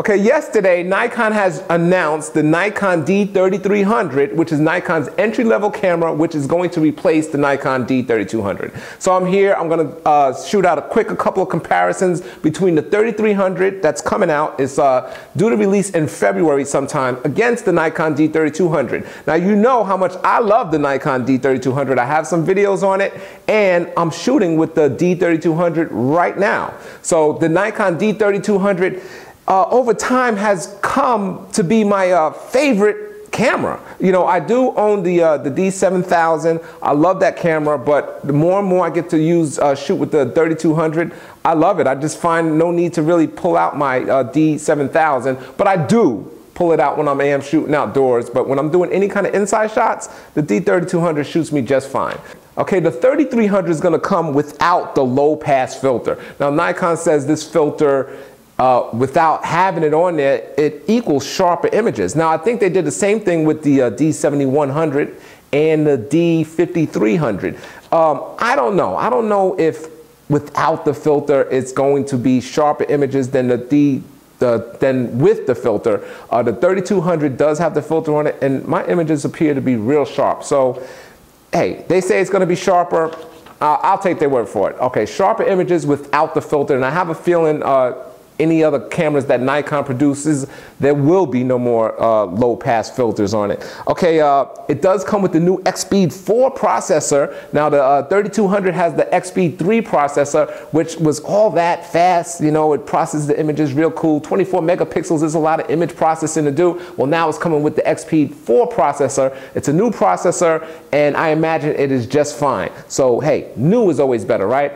Okay, yesterday Nikon has announced the Nikon D3300, which is Nikon's entry-level camera, which is going to replace the Nikon D3200. So I'm here, I'm going to shoot out a couple of comparisons between the 3300 that's coming out. It's due to release in February sometime against the Nikon D3200. Now you know how much I love the Nikon D3300. I have some videos on it, and I'm shooting with the D3300 right now. So the Nikon D3300 over time has come to be my favorite camera. You know, I do own the D7000. I love that camera, but the more and more I get to shoot with the 3200, I love it. I just find no need to really pull out my D7000, but I do pull it out when I am shooting outdoors. But when I'm doing any kind of inside shots, the D3200 shoots me just fine. Okay, the 3300 is going to come without the low pass filter. Now Nikon says this filter, without having it on there, it equals sharper images. Now I think they did the same thing with the D7100 and the D5300. I don't know. I don't know if without the filter it's going to be sharper images than than with the filter. The 3200 does have the filter on it, and my images appear to be real sharp. So, hey, they say it's going to be sharper. I'll take their word for it. Okay, sharper images without the filter, and I have a feeling any other cameras that Nikon produces, there will be no more low pass filters on it. Okay, it does come with the new Expeed 4 processor. Now the 3200 has the Expeed 3 processor, which was all that fast. You know, it processes the images real cool. 24 megapixels is a lot of image processing to do. Well, now it's coming with the Expeed 4 processor. It's a new processor, and I imagine it is just fine. So hey, new is always better, right?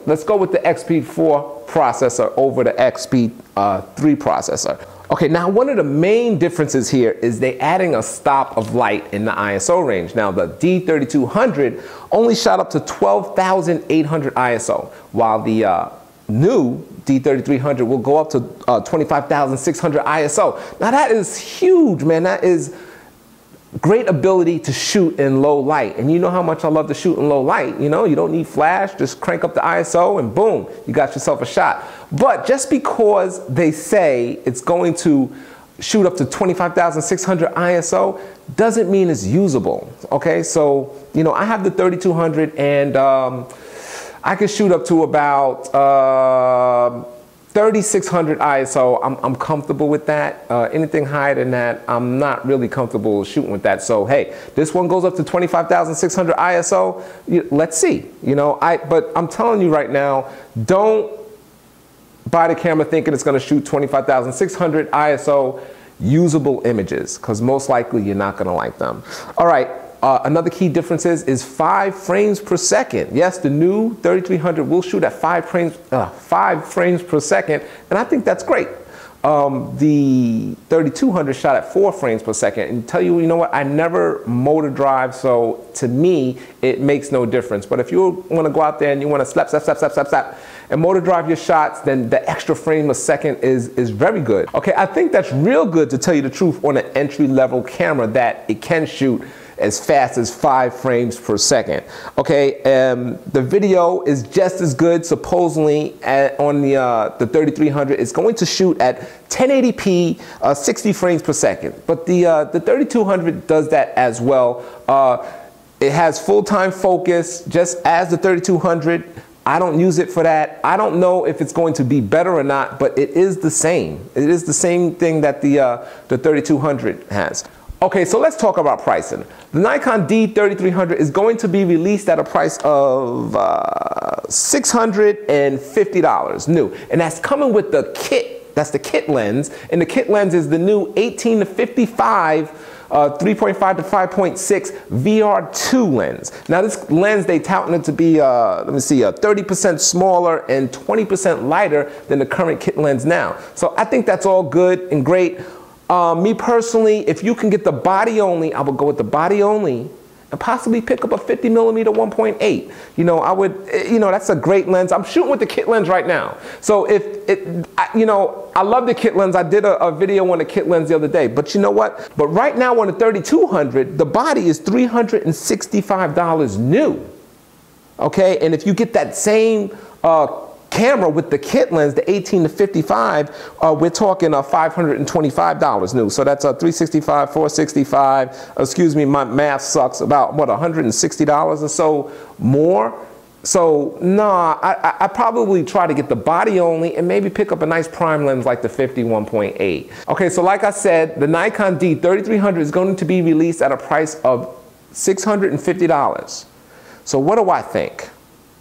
Let's go with the Expeed 4 processor over the Expeed 3 processor. Okay, now one of the main differences here is they adding a stop of light in the ISO range. Now the D3200 only shot up to 12,800 ISO, while the new D3300 will go up to 25,600 ISO. Now that is huge, man. That is great ability to shoot in low light, and you know how much I love to shoot in low light. You know, you don't need flash, just crank up the ISO and boom, you got yourself a shot. But just because they say it's going to shoot up to 25,600 ISO doesn't mean it's usable. Okay, so you know, I have the 3200, and I can shoot up to about 3600 ISO, I'm comfortable with that. Anything higher than that, I'm not really comfortable shooting with that. So hey, this one goes up to 25,600 ISO. Let's see. You know, but I'm telling you right now, don't buy the camera thinking it's going to shoot 25,600 ISO usable images, because most likely you're not going to like them. All right. Another key difference is 5 frames per second. Yes, the new 3300 will shoot at 5 frames per second, and I think that's great. The 3200 shot at 4 frames per second, and tell you, you know what, I never motor drive, so to me it makes no difference. But if you want to go out there and you want to slap and motor drive your shots, then the extra frame a second is very good. Okay, I think that's real good, to tell you the truth, on an entry-level camera, that it can shoot as fast as 5 frames per second. Okay, the video is just as good, supposedly, on the 3300. It's going to shoot at 1080p, 60 frames per second. But the 3200 does that as well. It has full-time focus, just as the 3200. I don't use it for that. I don't know if it's going to be better or not, but it is the same. It is the same thing that the 3200 has. Okay, so let's talk about pricing. The Nikon D3300 is going to be released at a price of $650 new, and that's coming with the kit. That's the kit lens, and the kit lens is the new 18 to 55 3.5 to 5.6 VRII lens. Now this lens, they touting it to be, let me see, 30% smaller and 20% lighter than the current kit lens now. So I think that's all good and great. Me personally, if you can get the body only, I would go with the body only and possibly pick up a 50mm 1.8. You know, I would, you know, that's a great lens. I'm shooting with the kit lens right now. So you know, I love the kit lens. I did a video on the kit lens the other day, but you know what? But right now on the 3200, the body is $365 new. Okay, and if you get that same camera with the kit lens, the 18 to 55, we're talking $525 new. So that's a 365, 465. Excuse me, my math sucks. About what, $160 or so more. So nah, I probably try to get the body only and maybe pick up a nice prime lens like the 51.8. Okay, so like I said, the Nikon D3300 is going to be released at a price of $650. So what do I think?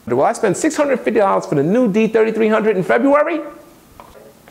Will I spend $650 for the new D3300 in February?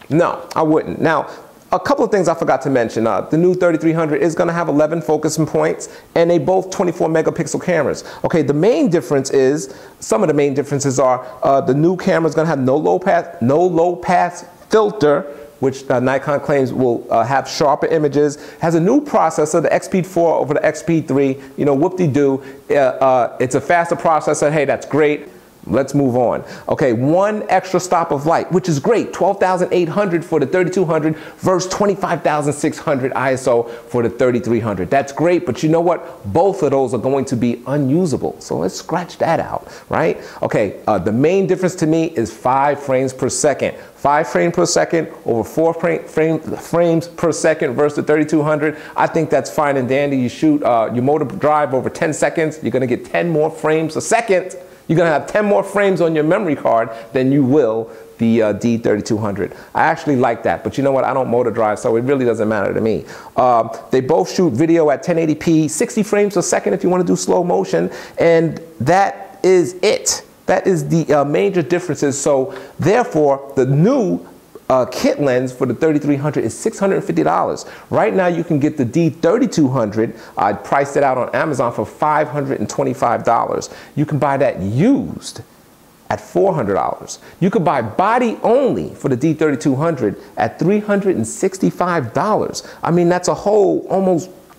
No, I wouldn't. Now, a couple of things I forgot to mention. The new 3300 is going to have 11 focusing points, and they both 24 megapixel cameras. Okay, the main difference is, some of the main differences are, the new camera is going to have no low pass filter, which Nikon claims will have sharper images. Has a new processor, the Expeed 4 over the Expeed 3. You know, whoop-de-doo. It's a faster processor. Hey, that's great. Let's move on. Okay, one extra stop of light, which is great. 12,800 for the 3200 versus 25,600 ISO for the 3300. That's great, but you know what? Both of those are going to be unusable. So let's scratch that out, right? Okay, the main difference to me is 5 frames per second. 5 frames per second over 4 frames per second versus the 3200. I think that's fine and dandy. You shoot your motor drive over 10 seconds, you're gonna get 10 more frames a second. You're gonna have 10 more frames on your memory card than you will the D3300. I actually like that, but you know what? I don't motor drive, so it really doesn't matter to me. They both shoot video at 1080p, 60 frames a second if you wanna do slow motion, and that is it. That is the major differences. So therefore, the new kit lens for the 3300 is $650. Right now you can get the D3200. I priced it out on Amazon for $525. You can buy that used at $400. You could buy body only for the D3200 at $365. I mean, that's a whole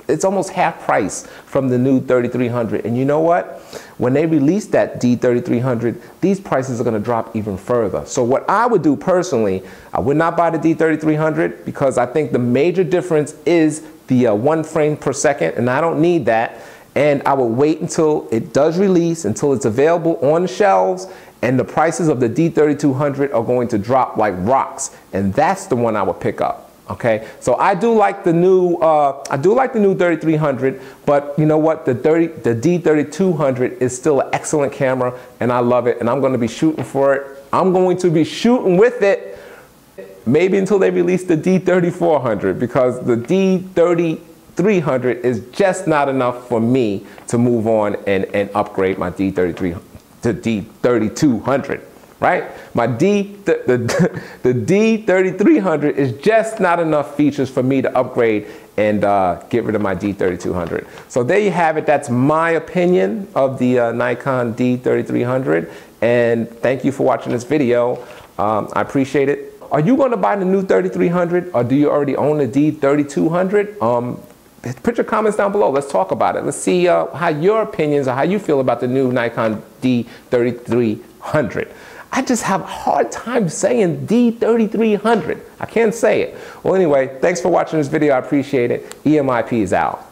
it's almost half price from the new 3300. And you know what? When they release that D3300, these prices are gonna drop even further. So what I would do personally, I would not buy the D3300 because I think the major difference is the 1 frame per second, and I don't need that. And I would wait until it does release, until it's available on the shelves, and the prices of the D3200 are going to drop like rocks. And that's the one I would pick up. Okay, so I do like the new 3300, but you know what? The D3200 is still an excellent camera, and I love it, and I'm going to be shooting for it. I'm going to be shooting with it, maybe until they release the D3400, because the D3300 is just not enough for me to move on and upgrade my D33 to D3200. Right? The D3300 is just not enough features for me to upgrade and get rid of my D3200. So there you have it. That's my opinion of the Nikon D3300. And thank you for watching this video. I appreciate it. Are you going to buy the new 3300, or do you already own the D3200? Put your comments down below. Let's talk about it. Let's see how your opinions or how you feel about the new Nikon D3300. I just have a hard time saying D3300. I can't say it. Well, anyway, thanks for watching this video. I appreciate it. EMIP is out.